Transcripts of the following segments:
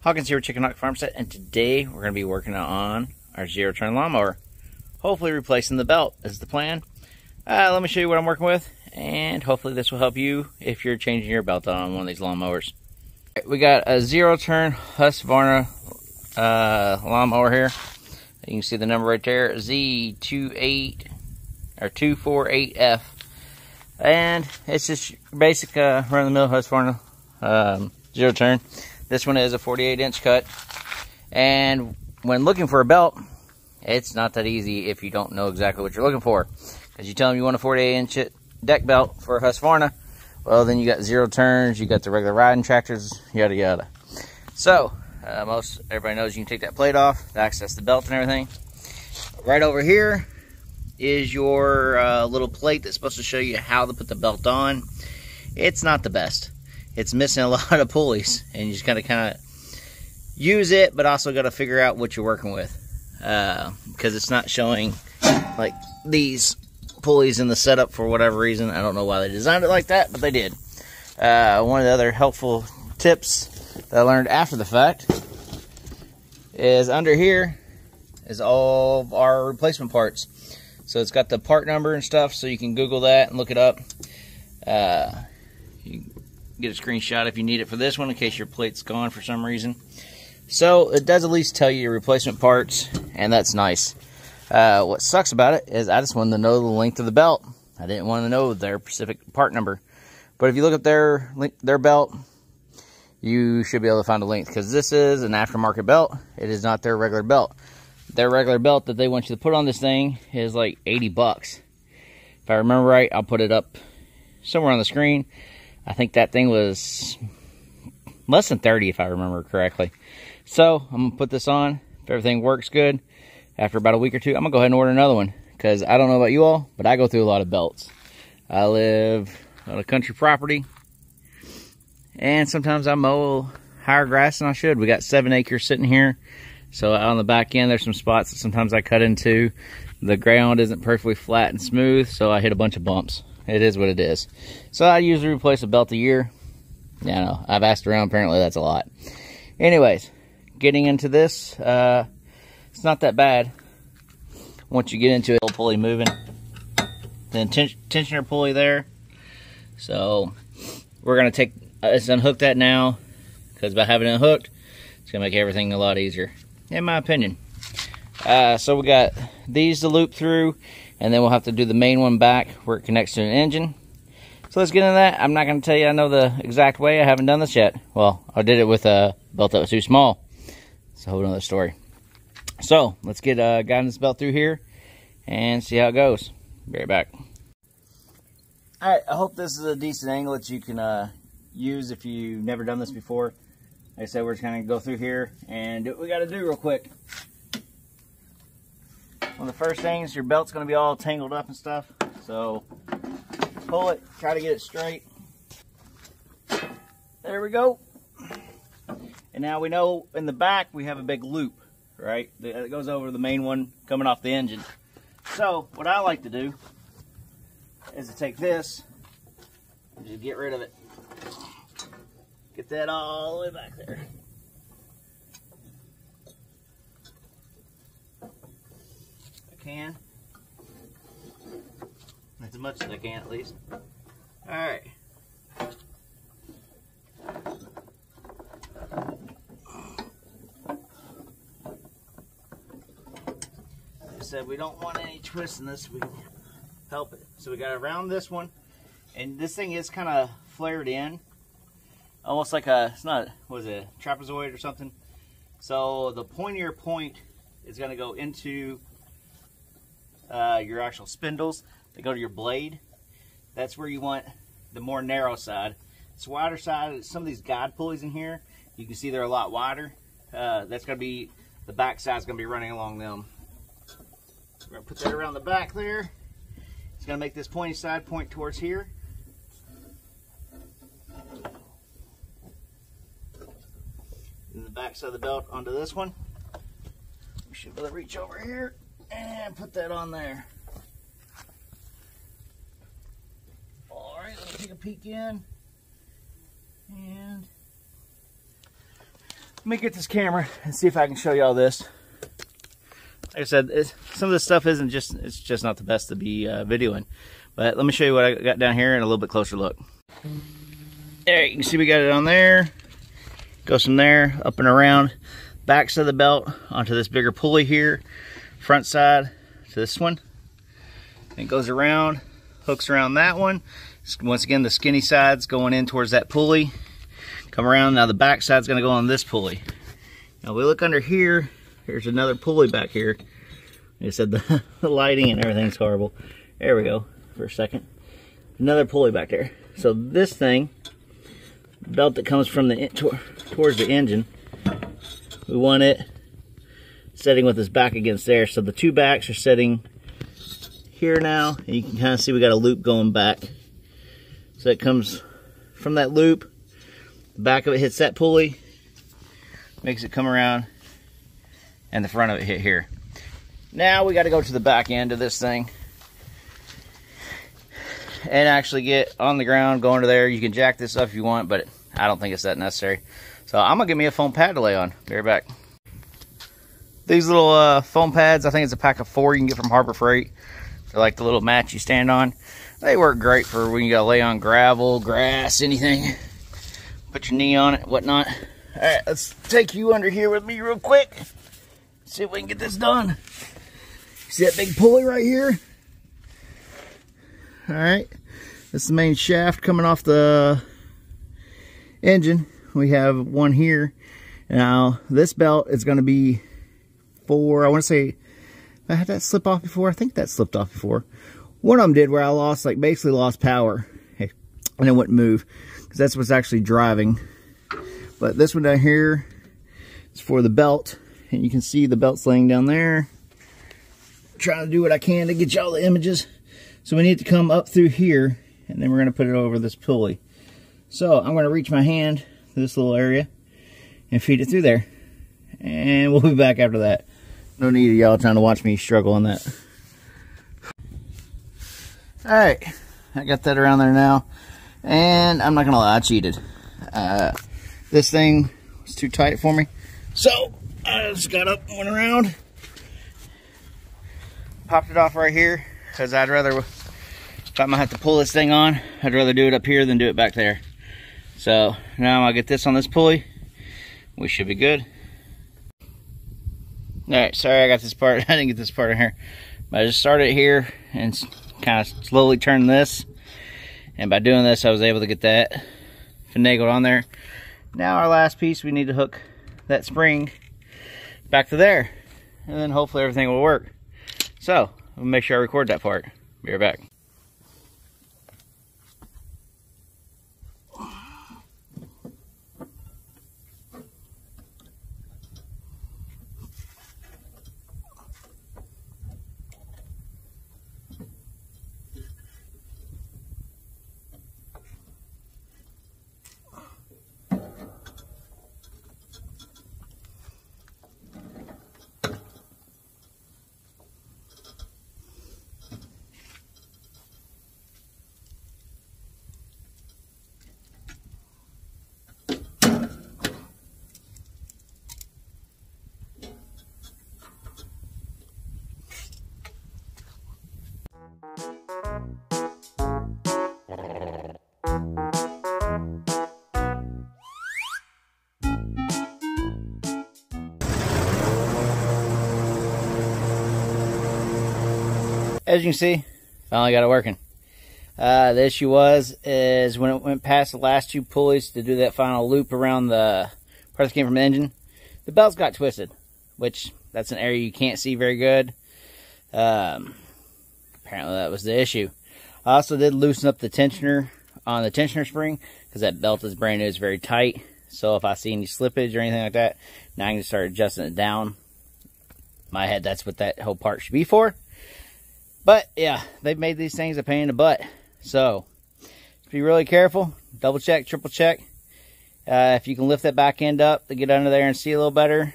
Hawkins here with Chickenhawkfarmstead, and today we're going to be working on our zero-turn lawnmower. Hopefully replacing the belt is the plan. Let me show you what I'm working with, and hopefully this will help you if you're changing your belt on one of these lawnmowers. We got a zero-turn Husqvarna lawnmower here. You can see the number right there, Z248F, and it's just basic run-of-the-mill Husqvarna zero-turn. This one is a 48-inch cut, and when looking for a belt, it's not that easy if you don't know exactly what you're looking for. Because you tell them you want a 48-inch deck belt for a Husqvarna, well, then you got zero turns, you got the regular riding tractors, yada yada. So, everybody knows you can take that plate off to access the belt and everything. Right over here is your little plate that's supposed to show you how to put the belt on. It's not the best. It's missing a lot of pulleys, and you just gotta kind of use it, but also got to figure out what you're working with, because it's not showing like these pulleys in the setup for whatever reason. I don't know why they designed it like that, but they did. One of the other helpful tips that I learned after the fact is under here is all of our replacement parts. So it's got the part number and stuff, so you can Google that and look it up. You get a screenshot if you need it for this one in case your plate's gone for some reason. So it does at least tell you your replacement parts, and that's nice. What sucks about it is I just wanted to know the length of the belt. I didn't want to know their specific part number. But if you look up their belt, you should be able to find a length, because this is an aftermarket belt. It is not their regular belt. Their regular belt that they want you to put on this thing is like 80 bucks. If I remember right, I'll put it up somewhere on the screen. I think that thing was less than 30 if I remember correctly. So I'm going to put this on. If everything works good, after about a week or two, I'm going to go ahead and order another one. Because I don't know about you all, but I go through a lot of belts. I live on a country property, and sometimes I mow higher grass than I should. We got 7 acres sitting here. So on the back end, there's some spots that sometimes I cut into. The ground isn't perfectly flat and smooth, so I hit a bunch of bumps. It is what it is. So I usually replace a belt a year. Yeah, I know. I've asked around. Apparently that's a lot. Anyways, getting into this, it's not that bad. Once you get into it, pulley moving. Then tensioner pulley there. So we're going to take, let's unhook that now, because by having it unhooked, it's going to make everything a lot easier, in my opinion. So we got these to loop through, and then we'll have to do the main one back where it connects to an engine. So let's get into that. I'm not going to tell you I know the exact way. I haven't done this yet. Well, I did it with a belt that was too small. It's a whole other story. So let's get guiding this belt through here and see how it goes. Be right back. Alright, I hope this is a decent angle that you can use if you've never done this before. Like I said, we're just going to go through here and do what we got to do real quick. One of the first things, your belt's going to be all tangled up and stuff. So pull it, try to get it straight. There we go. And now we know in the back we have a big loop, right? That goes over the main one coming off the engine. So what I like to do is to take this and just get rid of it. Get that all the way back there. Can. As much as I can, at least. Alright. Like I said, we don't want any twists in this. We can help it. So we got to round this one. And this thing is kind of flared in. Almost like a, it's not, what is it, a trapezoid or something. So the pointier point is going to go into your actual spindles that go to your blade. That's where you want the more narrow side. This wider side, some of these guide pulleys in here, you can see they're a lot wider. That's going to be, the back side's going to be running along them. So we're going to put that around the back there. It's going to make this pointy side point towards here. And the back side of the belt onto this one. We should be able to reach over here and put that on there. Alright, let me take a peek in. And Let me get this camera and see if I can show you all this. Like I said, some of this stuff isn't just, it's just not the best to be videoing. But let me show you what I got down here and a little bit closer look. There, you can see we got it on there. Goes from there, up and around. Back side of the belt onto this bigger pulley here. Front side to this one. It goes around, hooks around that one. Once again, the skinny side's going in towards that pulley. Come around, now the back side's gonna go on this pulley. Now we look under here, there's another pulley back here. Like I said, the lighting and everything's horrible. There we go, for a second. Another pulley back there. So this thing, belt that comes from the towards the engine, we want it setting with its back against there. So the two backs are setting here now, and you can kind of see we got a loop going back. So it comes from that loop, the back of it hits that pulley, makes it come around, and the front of it hit here. Now we got to go to the back end of this thing and actually get on the ground, go into there. You can jack this up if you want, but I don't think it's that necessary. So I'm gonna get me a foam pad to lay on. Be right back. These little foam pads, I think it's a pack of 4 you can get from Harbor Freight. They're like the little mats you stand on. They work great for when you gotta lay on gravel, grass, anything. Put your knee on it, whatnot. All right, let's take you under here with me real quick. See if we can get this done. See that big pulley right here? All right, this is the main shaft coming off the engine. We have one here. Now this belt is going to be for, I want to say, I had that slip off before. I think that slipped off before. One of them did, where I lost, like, basically lost power, and it wouldn't move because that's what's actually driving. But this one down here is for the belt, and you can see the belt's laying down there. I'm trying to do what I can to get y'all the images. So we need to come up through here, and then we're going to put it over this pulley. So I'm going to reach my hand to this little area and feed it through there. And we'll be back after that. No need of y'all trying to watch me struggle on that. Alright, I got that around there now. And I'm not going to lie, I cheated. This thing was too tight for me. So I just got up and went around. Popped it off right here. Because I'd rather, if I'm going to have to pull this thing on, I'd rather do it up here than do it back there. So now I'll get this on this pulley. We should be good. Alright, sorry I got this part. I didn't get this part in here. But I just started here and kind of slowly turned this. And by doing this, I was able to get that finagled on there. Now our last piece, we need to hook that spring back to there. And then hopefully everything will work. So, I'll make sure I record that part. Be right back. As you can see, finally got it working. The issue is when it went past the last 2 pulleys to do that final loop around the part that came from the engine, the belts got twisted, which that's an area you can't see very good. Apparently that was the issue. I also did loosen up the tensioner on the tensioner spring because that belt is brand new, it's very tight. So if I see any slippage or anything like that, now I can start adjusting it down. In my head, that's what that whole part should be for. But yeah, they've made these things a pain in the butt. So be really careful, double check, triple check. If you can lift that back end up to get under there and see a little better,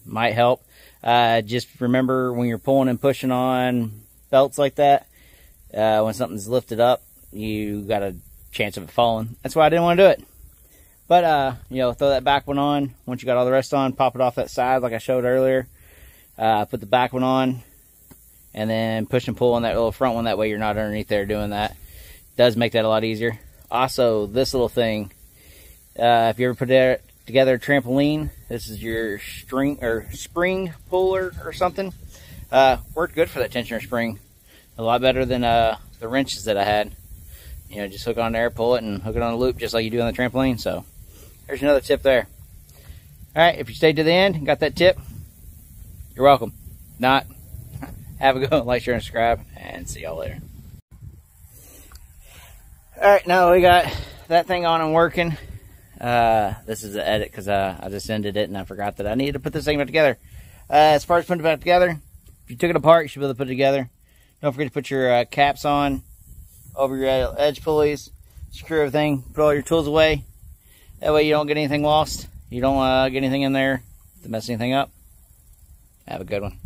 might help. Just remember when you're pulling and pushing on belts like that, when something's lifted up, you got a chance of it falling. That's why I didn't want to do it. But, you know, throw that back one on. Once you got all the rest on, pop it off that side like I showed earlier. Put the back one on, and then push and pull on that little front one. That way you're not underneath there doing that. Does make that a lot easier. Also, this little thing, if you ever put together a trampoline, this is your spring puller or something. Worked good for that tensioner spring. A lot better than the wrenches that I had. You know, just hook on there, pull it, and hook it on a loop just like you do on the trampoline. So there's another tip there. All right, if you stayed to the end and got that tip, you're welcome. Not, have a go. Like, share, and subscribe, and see y'all later. All right, now we got that thing on and working. This is the edit because I just ended it and I forgot that I needed to put this thing back together. As far as putting it back together, if you took it apart, you should be able to put it together. Don't forget to put your caps on over your edge pulleys. Secure everything. Put all your tools away. That way you don't get anything lost. You don't get anything in there to mess anything up. Have a good one.